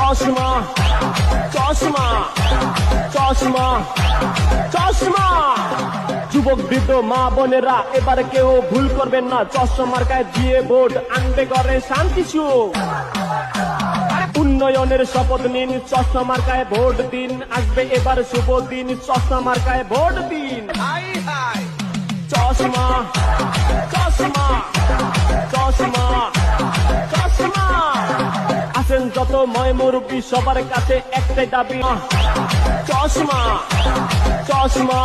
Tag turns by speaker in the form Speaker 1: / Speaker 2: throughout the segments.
Speaker 1: চশমা চশমা চশমা চশমা। যুবক বৃদ্ধ মা বোনেরা এবার কেউ ভুল করবেন না, চশমা মার্কায় দিয়ে ভোট আনবে ঘরে শান্তি সুখ। উন্নয়নের শপথ নিন, চশমা মার্কায় ভোট দিন, আসবে এবার শুভ দিন, চশমা মার্কায় ভোট দিন। চশমা চশমা চশমা চশমা। আছেন যত ময় মুরব্বী সবার কাছে একটাই দাবি, চশমা চশমা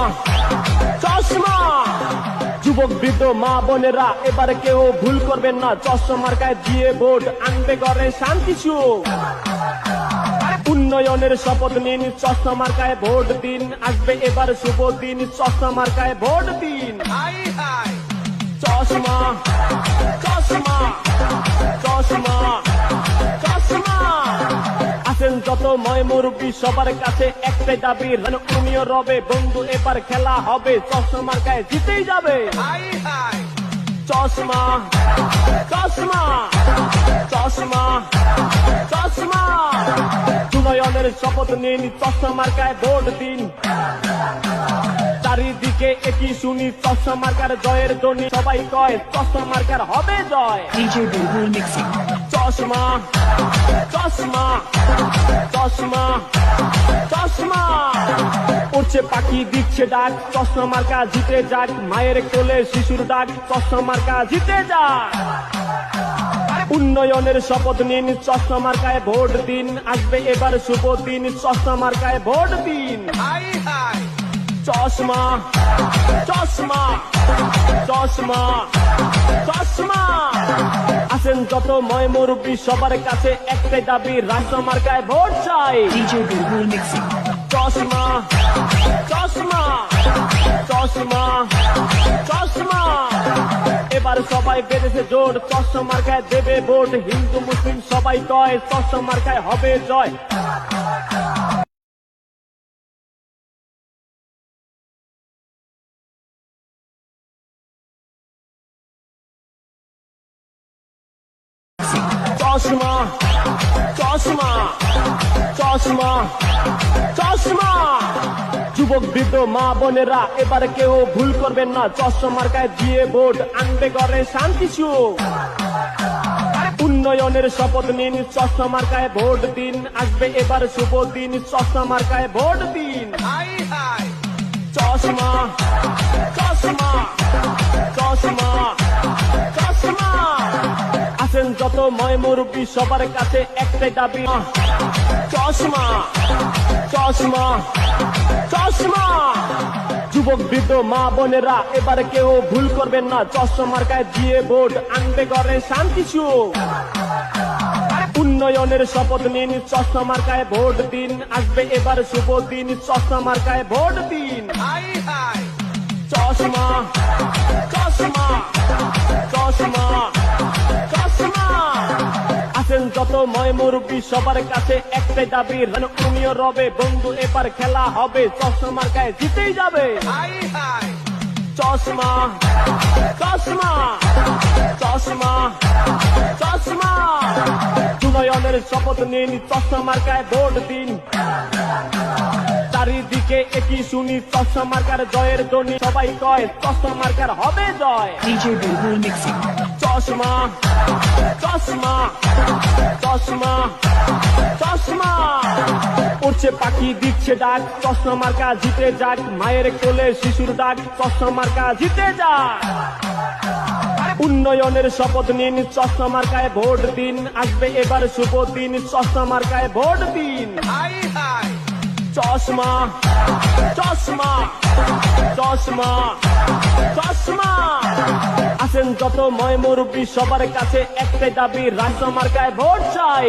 Speaker 1: চশমা। যুবক বৃদ্ধ মা বোনেরা এবার কেউ ভুল করবেন না, চশমা মার্কায় দিয়ে ভোট আনবে ঘরে শান্তি সুখ। উন্নয়নের শপথ নিন, চশমা মার্কায় ভোট দিন, আসবে এবার শুভ দিন, চশমা মার্কায় ভোট দিন। চশমা চশমা চশমা চশমা। আছেন যত ময় মুরব্বী সবার কাছে একটাই দাবি, উনিও রবে বন্ধু এবার খেলা হবে, চশমা মার্কায় জিতেই যাবে। চশমা চশমা চশমা চশমা। উন্নয়নের শপথ নিন, চশমা মার্কায় ভোট দিন, চারিদিকে একই শুনি চশমা মার্কার জয়ের ধ্বনি, সবাই কয় চশমা মার্কার হবে জয়। চশমা চশমা চশমা চশমা। উঠছে পাখি দিচ্ছে ডাক, চশমা মার্কা জিতে যাক, মায়ের কোলে শিশুর ডাক, চশমা মার্কা জিতে যাক। উন্নয়নের শপথ নিন, চশমা মার্কায় ভোট দিন, আসবে এবার শুভ দিন, চশমা মার্কায় ভোট দিন। চশমা চশমা চশমা চশমা। আছেন যত ময় মুরব্বী সবার কাছে একটাই দাবি, রাষ্ট্র মার্কায় ভোট চাই। চশমা চশমা চশমা চশমা। এবার সবাই বেঁধেছে জোর, চশমা মার্কায় দেবে ভোট, হিন্দু মুসলিম সবাই কয় চশমা মার্কায় হবে জয়। চশমা চশমা চশমা চশমা। যুবক বৃদ্ধ মা বোনেরা এবার কেউ ভুল করবেন না, চশমা মার্কায় দিয়ে ভোট আনবে ঘরে শান্তি সুখ। উন্নয়নের শপথ নিন, চশমা মার্কায় ভোট দিন, আসবে এবার শুভ দিন, চশমা মার্কায় ভোট দিন। চশমা চশমা চশমা চশমা। আছেন যত ময় মুরব্বী সবার কাছে একটাই দাবি, চশমা চশমা চশমা। যুবক বৃদ্ধ মা বোনেরা এবার কেউ ভুল করবেন না, চশমা মার্কায় দিয়ে ভোট আনবে ঘরে শান্তি সুখ। উন্নয়নের শপথ নিন, চশমা মার্কায় ভোট দিন, আসবে এবার শুভ দিন, চশমা মার্কায় ভোট দিন। চশমা চশমা চশমা চশমা। আছেন যত ময় মুরব্বী সবার কাছে একটাই দাবি, উনিও রবে বন্ধু এবার খেলা হবে, চশমা মার্কায় জিতেই যাবে। চশমা চশমা চশমা চশমা। উন্নয়নের শপথ নিন, চশমা মার্কায় ভোট দিন, চারিদিকে একই শুনি চশমা মার্কার জয়ের ধ্বনি, সবাই কয় চশমা মার্কার হবে জয়। চশমা চশমা চশমা চশমা। উঠছে পাখি দিচ্ছে ডাক, চশমা মার্কা জিতে যাক, মায়ের কোলে শিশুর ডাক, চশমা মার্কা জিতে যাক। উন্নয়নের শপথ নিন, চশমা মার্কায় ভোট দিন, আসবে এবার শুভ দিন, চশমা মার্কায় ভোট দিন। চশমা চশমা চশমা চশমা। আছেন যত ময় মুরব্বী সবার কাছে একটাই দাবি, রাষ্ট্র মার্কায় ভোট চাই।